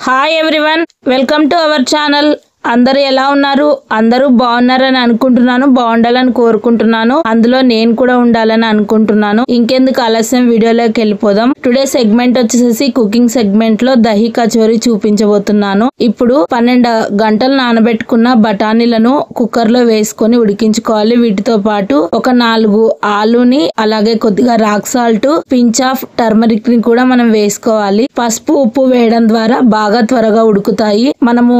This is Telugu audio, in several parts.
Hi everyone, welcome to our channel. అందరూ ఎలా ఉన్నారు? అందరూ బాగున్నారని అనుకుంటున్నాను, బాగుండాలని కోరుకుంటున్నాను. అందులో నేను కూడా ఉండాలని అనుకుంటున్నాను. ఇంకెందుకు ఆలస్యం, వీడియోలోకి వెళ్ళిపోదాం. టుడే సెగ్మెంట్ వచ్చేసి కుకింగ్ సెగ్మెంట్ లో దహి కచోరీ చూపించబోతున్నాను. ఇప్పుడు 12 గంటలు నానబెట్టుకున్న బఠానీలను కుక్కర్ లో వేసుకొని ఉడికించుకోవాలి. వీటితో పాటు ఒక 4 ఆలుని, అలాగే కొద్దిగా rock salt, pinch of turmeric ని కూడా మనం వేసుకోవాలి. పసుపు, ఉప్పు వేయడం ద్వారా బాగా త్వరగా ఉడుకుతాయి. మనము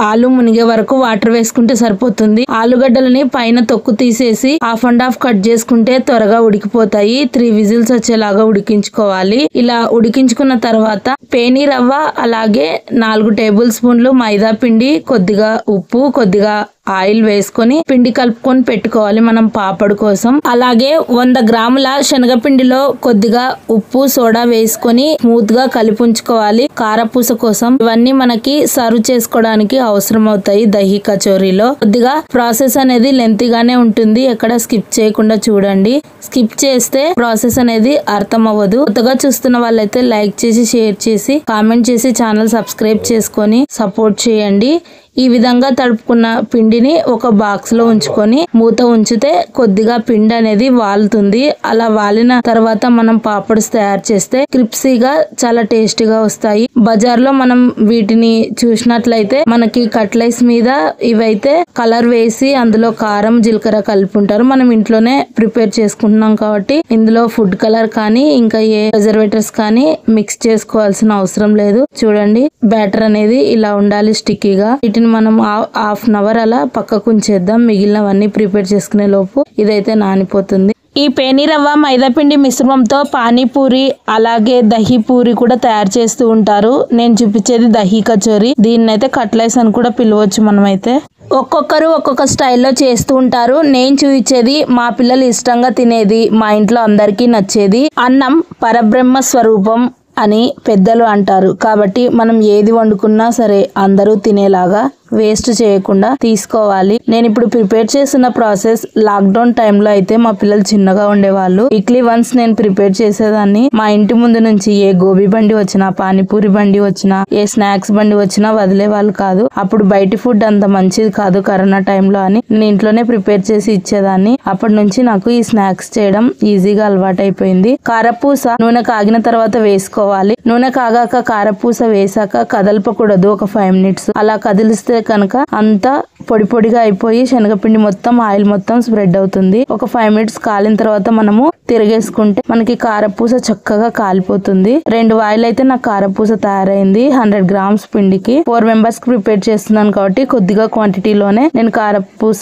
ఆలు మునిగే వరకు వాటర్ వేసుకుంటే సరిపోతుంది. ఆలుగడ్డలని పైన తొక్కు తీసేసి హాఫ్ అండ్ హాఫ్ కట్ చేసుకుంటే త్వరగా ఉడికిపోతాయి. 3 విజిల్స్ వచ్చేలాగా ఉడికించుకోవాలి. ఇలా ఉడికించుకున్న తర్వాత పేని రవ్వ, అలాగే 4 టేబుల్ స్పూన్లు మైదా పిండి, కొద్దిగా ఉప్పు, కొద్దిగా ఆయిల్ వేసుకొని పిండి కలుపుకొని పెట్టుకోవాలి మనం పాపడు కోసం. అలాగే 100 గ్రాముల శనగపిండిలో కొద్దిగా ఉప్పు, సోడా వేసుకొని స్మూత్ గా కలిపి ఉంచుకోవాలి కారపూస కోసం. ఇవన్నీ మనకి సర్వ్ చేసుకోవడానికి అవసరం అవుతాయి దహి కచోరీలో. కొద్దిగా ప్రాసెస్ అనేది లెంతీగానే ఉంటుంది, ఎక్కడ స్కిప్ చేయకుండా చూడండి. స్కిప్ చేస్తే ప్రాసెస్ అనేది అర్థం అవ్వదు. కొత్తగా చూస్తున్న వాళ్ళైతే లైక్ చేసి, షేర్ చేసి, కామెంట్ చేసి ఛానల్ సబ్స్క్రైబ్ చేసుకొని సపోర్ట్ చేయండి. ఈ విధంగా తడుపుకున్న పిండిని ఒక బాక్స్ లో ఉంచుకొని మూత ఉంచితే కొద్దిగా పిండి అనేది వాలుతుంది. అలా వాలిన తర్వాత మనం పాపడ్స్ తయారు చేస్తే క్రిప్సీగా చాలా టేస్టీగా వస్తాయి. బజార్ లో మనం వీటిని చూసినట్లయితే మనకి కట్లైస్ మీద ఇవైతే కలర్ వేసి అందులో కారం, జీలకర్ర కలుపుంటారు. మనం ఇంట్లోనే ప్రిపేర్ చేసుకుంటున్నాం కాబట్టి ఇందులో ఫుడ్ కలర్ కానీ ఇంకా ఏ ప్రిజర్వేటివ్స్ కానీ మిక్స్ చేసుకోవాల్సిన అవసరం లేదు. చూడండి, బ్యాటర్ అనేది ఇలా ఉండాలి స్టిక్కీగా. వీటిని మనం హాఫ్ అన్ అవర్ అలా పక్కకు ఉంచేద్దాం. మిగిలినవన్నీ ప్రిపేర్ చేసుకునే లోపు ఇదైతే నానిపోతుంది. ఈ పేని రవ్వ మైదాపిండి మిశ్రమంతో పానీపూరి, అలాగే దహి పూరి కూడా తయారు చేస్తూ ఉంటారు. నేను చూపించేది దహి కచోరీ. దీన్నైతే కట్లైస్ అని కూడా పిలవచ్చు మనమైతే. ఒక్కొక్కరు ఒక్కొక్క స్టైల్లో చేస్తూ ఉంటారు. నేను చూపించేది మా పిల్లలు ఇష్టంగా తినేది, మా ఇంట్లో అందరికీ నచ్చేది. అన్నం పరబ్రహ్మ స్వరూపం అని పెద్దలు అంటారు. కాబట్టి మనం ఏది వండుకున్నా సరే అందరూ తినేలాగా వేస్ట్ చేయకుండా తీసుకోవాలి. నేను ఇప్పుడు ప్రిపేర్ చేస్తున్న ప్రాసెస్ లాక్డౌన్ టైంలో అయితే మా పిల్లలు చిన్నగా ఉండేవాళ్ళు. వీక్లీ వన్స్ నేను ప్రిపేర్ చేసేదాన్ని. మా ఇంటి ముందు నుంచి ఏ గోబీ బండి వచ్చినా, పానీపూరి బండి వచ్చినా, ఏ స్నాక్స్ బండి వచ్చినా వదిలే వాళ్ళు కాదు. అప్పుడు బయటి ఫుడ్ అంత మంచిది కాదు కరోనా టైంలో అని నేను ఇంట్లోనే ప్రిపేర్ చేసి ఇచ్చేదాన్ని. అప్పటి నుంచి నాకు ఈ స్నాక్స్ చేయడం ఈజీగా అలవాటు అయిపోయింది. కారపూస నూనె కాగిన తర్వాత వేసుకోవాలి. నూనె కాగాక కారపూస వేసాక కదలపకూడదు. ఒక 5 minutes అలా కదిలిస్తే కనుక అంతా పొడి పొడిగా అయిపోయి శనగపిండి మొత్తం, ఆయిల్ మొత్తం స్ప్రెడ్ అవుతుంది. ఒక 5 minutes కాలిన తర్వాత మనము తిరిగేసుకుంటే మనకి కారపూస చక్కగా కాలిపోతుంది. 2 వాయిల్ అయితే నాకు కారపూస తయారైంది. 100 grams పిండికి 4 members కి ప్రిపేర్ చేస్తున్నాను కాబట్టి కొద్దిగా క్వాంటిటీలోనే నేను కారపూస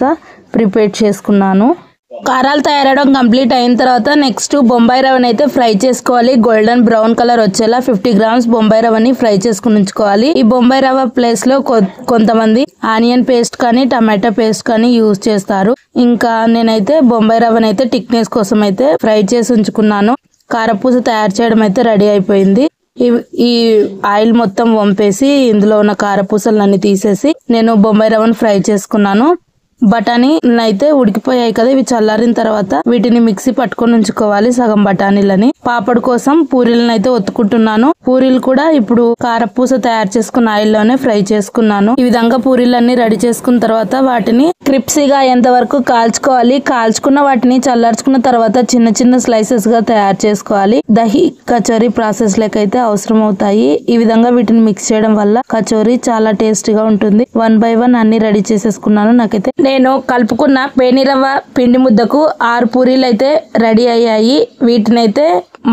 ప్రిపేర్ చేసుకున్నాను. కారాలు తయారవడం కంప్లీట్ అయిన తర్వాత నెక్స్ట్ బొంబాయి రవ్వని అయితే ఫ్రై చేసుకోవాలి. గోల్డెన్ బ్రౌన్ కలర్ వచ్చేలా 50 grams బొంబాయి రవ్వని ఫ్రై చేసుకుని ఉంచుకోవాలి. ఈ బొంబాయి రవ్వ ప్లేస్ లో కొంతమంది ఆనియన్ పేస్ట్ కానీ, టమాటో పేస్ట్ కానీ యూజ్ చేస్తారు. ఇంకా నేనైతే బొంబాయి రవ్వని అయితే టిక్నెస్ కోసం అయితే ఫ్రై చేసి ఉంచుకున్నాను. కారపూస తయారు చేయడం అయితే రెడీ అయిపోయింది. ఈ ఆయిల్ మొత్తం వంపేసి ఇందులో ఉన్న కారపూసలన్నీ తీసేసి నేను బొంబాయి రవ్వని ఫ్రై చేసుకున్నాను. బఠానీ అయితే ఉడికిపోయాయి కదా, ఇవి చల్లారిన తర్వాత వీటిని మిక్సీ పట్టుకొని ఉంచుకోవాలి. సగం బఠానీలని పాపడు కోసం పూరీలను అయితే ఒత్తుకుంటున్నాను. పూరీలు కూడా ఇప్పుడు కారపూస తయారు చేసుకున్న ఆయిల్ లోనే ఫ్రై చేసుకున్నాను. ఈ విధంగా పూరీలన్నీ రెడీ చేసుకున్న తర్వాత వాటిని క్రిప్సీగా అయ్యేంత వరకు కాల్చుకోవాలి. కాల్చుకున్న వాటిని చల్లార్చుకున్న తర్వాత చిన్న చిన్న స్లైసెస్ గా తయారు చేసుకోవాలి. దహి కచోరీ ప్రాసెస్ లకైతే అవసరం అవుతాయి. ఈ విధంగా వీటిని మిక్స్ చేయడం వల్ల కచోరీ చాలా టేస్టీగా ఉంటుంది. 1 by 1 అన్ని రెడీ చేసేసుకున్నాను. నాకైతే నేను కలుపుకున్న పేని రవ్వ పిండి ముద్దకు 6 పూరీలు అయితే రెడీ అయ్యాయి. వీటినైతే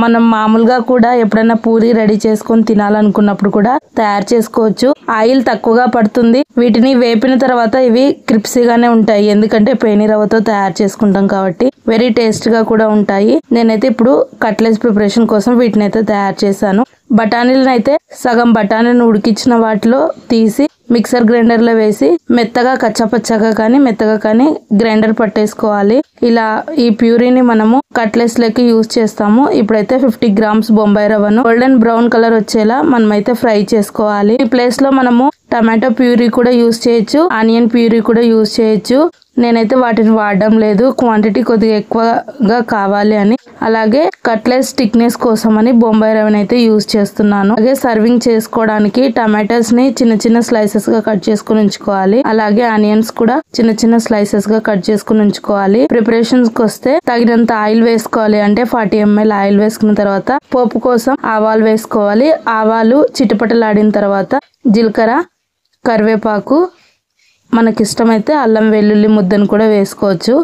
మనం మామూలుగా కూడా ఎప్పుడైనా పూరి రెడీ చేసుకొని తినాలనుకున్నప్పుడు కూడా తయారు చేసుకోవచ్చు. ఆయిల్ తక్కువగా పడుతుంది. వీటిని వేపిన తర్వాత ఇవి క్రిప్సీగానే ఉంటాయి, ఎందుకంటే పేని రవ్వతో తయారు చేసుకుంటాం కాబట్టి వెరీ టేస్ట్ గా కూడా ఉంటాయి. నేనైతే ఇప్పుడు కట్లెట్స్ ప్రిపరేషన్ కోసం వీటిని అయితే తయారు చేశాను. బఠానీలను అయితే సగం బఠానీలను ఉడికించిన వాటిలో తీసి మిక్సర్ గ్రైండర్ లో వేసి మెత్తగా కచ్చాపచ్చాగా కానీ మెత్తగా కానీ గ్రైండర్ పట్టేసుకోవాలి. ఇలా ఈ ప్యూరీని మనము కట్లెట్స్ లకి యూజ్ చేస్తాము. ఇప్పుడైతే 50 grams బొంబాయి రవ్వను గోల్డెన్ బ్రౌన్ కలర్ వచ్చేలా మనమైతే ఫ్రై చేసుకోవాలి. ఈ ప్లేస్ లో మనము టమాటో ప్యూరీ కూడా యూజ్ చేయొచ్చు, ఆనియన్ ప్యూరీ కూడా యూజ్ చేయొచ్చు. నేనైతే వాటిని వాడడం లేదు, క్వాంటిటీ కొద్దిగా ఎక్కువగా కావాలి అని. అలాగే కట్లెట్స్ థిక్నెస్ కోసం అని బొంబాయి రవ్వని అయితే యూజ్ చేస్తున్నాను. అలాగే సర్వింగ్ చేసుకోవడానికి టమాటోస్ ని చిన్న చిన్న స్లైసెస్ గా కట్ చేసుకుని ఉంచుకోవాలి. అలాగే ఆనియన్స్ కూడా చిన్న చిన్న స్లైసెస్ గా కట్ చేసుకుని ఉంచుకోవాలి. ప్రిపరేషన్స్ కి వస్తే తగినంత ఆయిల్ వేసుకోవాలి. అంటే 40 ml ఆయిల్ వేసుకున్న తర్వాత పోపు కోసం ఆవాలు వేసుకోవాలి. ఆవాలు చిటపటలాడిన తర్వాత జీలకర్ర, కరివేపాకు, మనకిష్టమైతే అల్లం వెల్లుల్లి ముద్దను కూడా వేసుకోవచ్చు.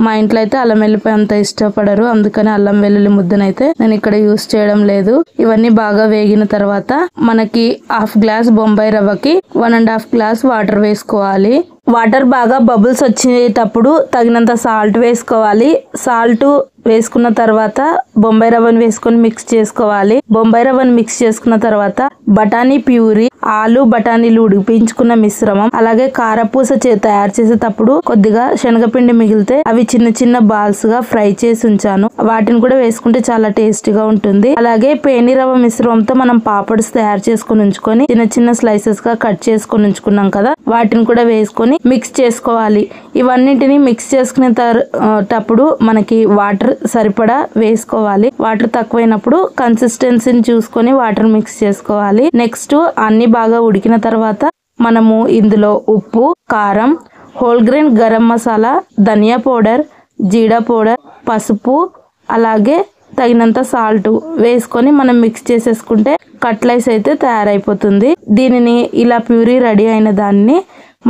మా ఇంట్లో అయితే అల్లం వెల్లుల్లిపాయ అంత ఇష్టపడరు, అందుకని అల్లం వెల్లుల్లి ముద్దనైతే నేను ఇక్కడ యూస్ చేయడం లేదు. ఇవన్నీ బాగా వేగిన తర్వాత మనకి 1/2 గ్లాస్ బొంబాయి రవ్వకి 1.5 గ్లాస్ వాటర్ వేసుకోవాలి. వాటర్ బాగా బబుల్స్ వచ్చేటప్పుడు తగినంత సాల్ట్ వేసుకోవాలి. సాల్ట్ వేసుకున్న తర్వాత బొంబాయి రవ్వను వేసుకొని మిక్స్ చేసుకోవాలి. బొంబాయి రవ్వను మిక్స్ చేసుకున్న తర్వాత బఠానీ ప్యూరీ, ఆలు బఠానీలు ఉడిపించుకున్న మిశ్రమం, అలాగే కారపూస తయారు చేసేటప్పుడు కొద్దిగా శనగపిండి మిగిలితే అవి చిన్న చిన్న బాల్స్ గా ఫ్రై చేసి ఉంచాను. వాటిని కూడా వేసుకుంటే చాలా టేస్టీగా ఉంటుంది. అలాగే పేని రవ్వ మిశ్రమంతో మనం పాపడ్స్ తయారు చేసుకుని ఉంచుకొని చిన్న చిన్న స్లైసెస్ గా కట్ చేసుకుని ఉంచుకున్నాం కదా, వాటిని కూడా వేసుకొని మిక్స్ చేసుకోవాలి. ఇవన్నిటిని మిక్స్ చేసుకునేటప్పుడు మనకి వాటర్ సరిపడా వేసుకోవాలి. వాటర్ తక్కువైనప్పుడు కన్సిస్టెన్సీని చూసుకొని వాటర్ మిక్స్ చేసుకోవాలి. నెక్స్ట్ అన్ని బాగా ఉడికిన తర్వాత మనము ఇందులో ఉప్పు, కారం, హోల్ గ్రెయిన్ గరం మసాలా, ధనియా పౌడర్, జీరా పౌడర్, పసుపు, అలాగే తగినంత సాల్ట్ వేసుకొని మనం మిక్స్ చేసేసుకుంటే కట్లెట్స్ అయితే తయారైపోతుంది. దీనిని ఇలా ప్యూరీ రెడీ అయిన దాన్ని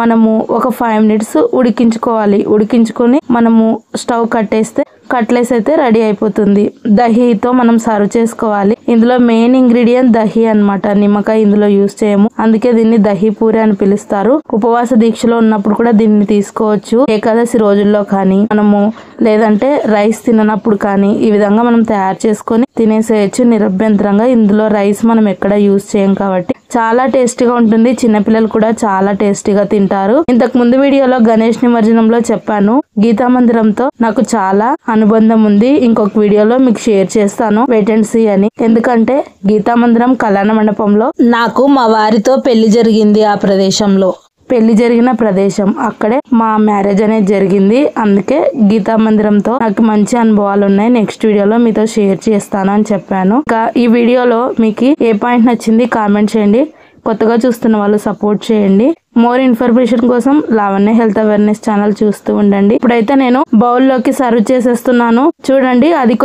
మనము ఒక 5 minutes ఉడికించుకోవాలి. ఉడికించుకొని మనము స్టవ్ కట్టేస్తే కట్లెట్స్ అయితే రెడీ అయిపోతుంది. దహీతో మనం సర్వ్ చేసుకోవాలి. ఇందులో మెయిన్ ఇంగ్రీడియంట్ దహీ అన్నమాట. నిమ్మకాయ ఇందులో యూజ్ చేయము, అందుకే దీన్ని దహీ పూరి అని పిలుస్తారు. ఉపవాస దీక్షలో ఉన్నప్పుడు కూడా దీన్ని తీసుకోవచ్చు. ఏకాదశి రోజుల్లో కానీ మనము లేదంటే రైస్ తిననప్పుడు కానీ ఈ విధంగా మనం తయారు చేసుకొని తినేసేయచ్చు నిరభ్యంతరంగా. ఇందులో రైస్ మనం ఎక్కడ యూజ్ చేయం కాబట్టి చాలా టేస్టీగా ఉంటుంది. చిన్నపిల్లలు కూడా చాలా టేస్టీగా తింటారు. ఇంతకు ముందు వీడియోలో గణేష్ నిమజ్జనంలో చెప్పాను, గీతా మందిరంతో నాకు చాలా అనుబంధం ఉంది. ఇంకొక వీడియోలో మీకు షేర్ చేస్తాను, వెయిట్ అండ్ సీ అని. ఎందుకంటే గీతా మందిరం కళ్యాణ మండపంలో నాకు మా వారితో పెళ్లి జరిగింది. ఆ ప్రదేశంలో పెళ్లి జరిగిన ప్రదేశం అక్కడే మా మ్యారేజ్ అనేది జరిగింది. అందుకే గీతా మందిరంతో నాకు మంచి అనుభవాలు ఉన్నాయి. నెక్స్ట్ వీడియోలో మీతో షేర్ చేస్తాను అని చెప్పాను. ఇంకా ఈ వీడియోలో మీకు ఏ పాయింట్ నచ్చింది కామెంట్ చేయండి. కొత్తగా చూస్తున్న వాళ్ళు సపోర్ట్ చేయండి. మోర్ ఇన్ఫర్మేషన్ కోసం లావణ్య హెల్త్ అవేర్నెస్ ఛానల్ చూస్తూ ఉండండి. ఇప్పుడైతే నేను బౌల్లోకి సర్వ్ చేసేస్తున్నాను. చూడండి, అది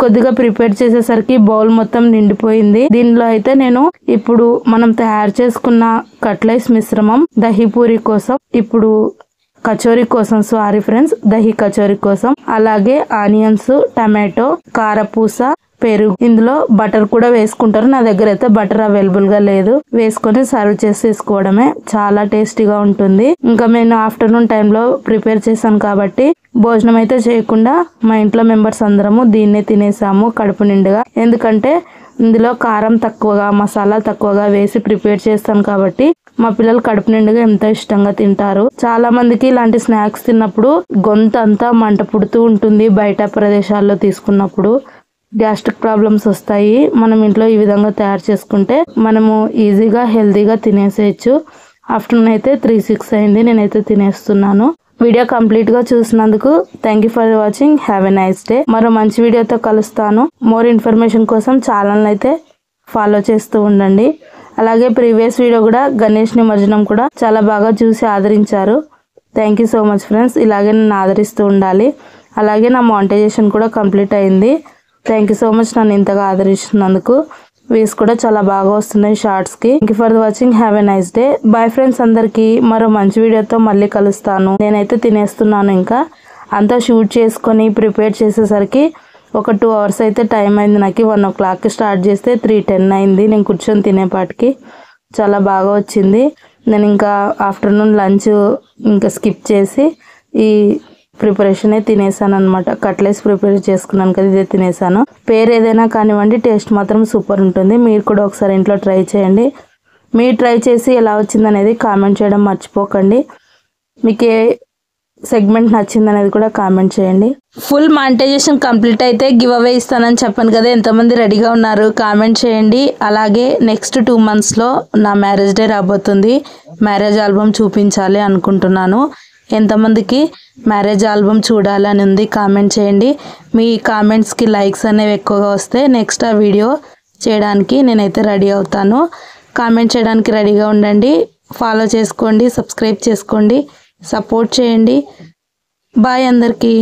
కొద్దిగా ప్రిపేర్ చేసేసరికి బౌల్ మొత్తం నిండిపోయింది. దీనిలో అయితే నేను ఇప్పుడు మనం తయారు చేసుకున్న కట్లెట్స్ మిశ్రమం దహీ పూరి కోసం, ఇప్పుడు కచోరీ కోసం, సారీ ఫ్రెండ్స్, దహీ కచోరీ కోసం, అలాగే ఆనియన్స్, టమాటో, కారపూస, పెరుగు, ఇందులో బటర్ కూడా వేసుకుంటారు. నా దగ్గర అయితే బటర్ అవైలబుల్ గా లేదు. వేసుకొని సర్వ్ చేసేసుకోవడమే. చాలా టేస్టీగా ఉంటుంది. ఇంకా నేను ఆఫ్టర్నూన్ టైంలో ప్రిపేర్ చేశాను కాబట్టి భోజనం అయితే చేయకుండా మా ఇంట్లో మెంబర్స్ అందరము దీన్నే తినేసాము కడుపు నిండుగా. ఎందుకంటే ఇందులో కారం తక్కువగా, మసాలా తక్కువగా వేసి ప్రిపేర్ చేస్తాను కాబట్టి మా పిల్లలు కడుపు నిండుగా ఎంతో ఇష్టంగా తింటారు. చాలా మందికి ఇలాంటి స్నాక్స్ తిన్నప్పుడు గొంతంతా మంట పుడుతూ ఉంటుంది. బయట ప్రదేశాల్లో తీసుకున్నప్పుడు గ్యాస్ట్రిక్ ప్రాబ్లమ్స్ వస్తాయి. మనం ఇంట్లో ఈ విధంగా తయారు చేసుకుంటే మనము ఈజీగా హెల్తీగా తినేసేయచ్చు. ఆఫ్టర్నూన్ అయితే 3-6 అయింది. నేనైతే తినేస్తున్నాను. వీడియో కంప్లీట్ గా చూసినందుకు thank you for watching. Have a nice day. మరో మంచి వీడియోతో కలుస్తాను. మోర్ ఇన్ఫర్మేషన్ కోసం ఛానల్ అయితే ఫాలో చేస్తూ ఉండండి. అలాగే ప్రీవియస్ వీడియో కూడా గణేష్ నిమజ్జనం కూడా చాలా బాగా చూసి ఆదరించారు. Thank you so much friends. ఇలాగే నన్ను ఆదరిస్తూ ఉండాలి. అలాగే నా మానిటైజేషన్ కూడా కంప్లీట్ అయింది. థ్యాంక్ యూ సో మచ్ నన్ను ఇంతగా ఆదరిస్తున్నందుకు. వ్యూస్ కూడా చాలా బాగా వస్తున్నాయి షార్ట్స్ కి. Thank you for watching. Have a nice day. Bye friends అందరికి. మరో మంచి వీడియోతో మళ్ళీ కలుస్తాను. నేనైతే తినేస్తున్నాను. ఇంకా అంతా షూట్ చేసుకొని ప్రిపేర్ చేసేసరికి ఒక 2 hours అయితే టైం అయింది. నాకు 1 o'clock స్టార్ట్ చేస్తే 3:10 అయింది. నేను కూర్చొని తినేపాటికి చాలా బాగా వచ్చింది. నేను ఇంకా ఆఫ్టర్నూన్ లంచ్ ఇంకా స్కిప్ చేసి ఈ ప్రిపరేషన్ తినేసాను అనమాట. కట్లెట్స్ ప్రిపేర్ చేసుకున్నాను కదా, ఇదే తినేసాను. పేరు ఏదైనా కానివ్వండి, టేస్ట్ మాత్రం సూపర్ ఉంటుంది. మీరు కూడా ఒకసారి ఇంట్లో ట్రై చేయండి. మీరు ట్రై చేసి ఎలా వచ్చిందనేది కామెంట్ చేయడం మర్చిపోకండి. మీకు ఏ సెగ్మెంట్ నచ్చింది అనేది కూడా కామెంట్ చేయండి. ఫుల్ మానిటైజేషన్ కంప్లీట్ అయితే గివ్ అవే ఇస్తానని చెప్పాను కదా, ఎంతమంది రెడీగా ఉన్నారు కామెంట్ చేయండి. అలాగే నెక్స్ట్ 2 months లో నా మ్యారేజ్ డే రాబోతుంది. మ్యారేజ్ ఆల్బమ్ చూపించాలి అనుకుంటున్నాను. ఎంతమందికి మ్యారేజ్ ఆల్బమ్ చూడాలని ఉంది కామెంట్ చేయండి. మీ కామెంట్స్కి లైక్స్ అనేవి ఎక్కువగా వస్తే నెక్స్ట్ ఆ వీడియో చేయడానికి నేనైతే రెడీ అవుతాను. కామెంట్ చేయడానికి రెడీగా ఉండండి. ఫాలో చేసుకోండి, సబ్స్క్రైబ్ చేసుకోండి, సపోర్ట్ చేయండి. బాయ్ అందరికీ.